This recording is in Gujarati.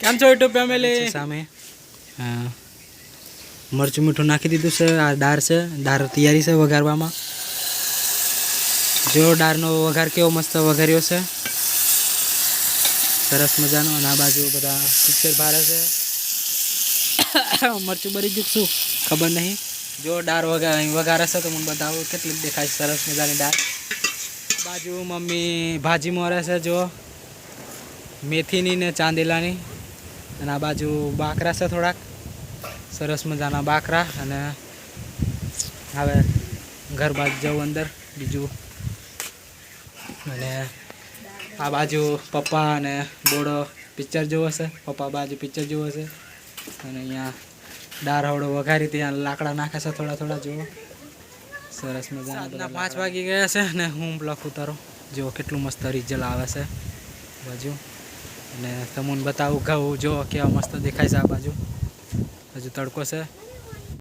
કેમ છો યુટ્યુબ ફેમિલી સામે મરચું મીઠું નાખી દીધું છે આ દાળ છે દાળ તૈયારી છે વઘારવામાં જો દાળનો વઘાર કેવો મસ્ત વઘાર્યો છે સરસ મજાનો અને આ બાજુ બધા પિક્ચર ભારે છે મરચું બરી ગયું શું ખબર નહીં જો દાળ વઘારે છે તો મને બતાવું કેટલી દેખાય સરસ મજાની દાળ બાજુ મમ્મી ભાજી મોરે છે જો મેથીની ને ચાંદેલાની અને આ બાજુ બાકરા છે થોડાક સરસ મજાના બાકરા અને હવે ઘર બાજુ જવું અંદર બીજું અને આ બાજુ પપ્પા અને બોડો પિક્ચર જોવો છે પપ્પા બાજુ પિક્ચર જોવો છે અને અહીંયા દાળ હવડો વઘારી ત્યાં લાકડા નાખે છે થોડા થોડા જુઓ સરસ મજાના 5 વાગી ગયા છે અને હું બ્લોક ઉતારો જો કેટલું મસ્ત રિઝલ્ટ આવે છે બાજુ અને તમને બતાવું ઘઉં જો કેવા મસ્ત દેખાય છે આ બાજુ હજુ તડકો છે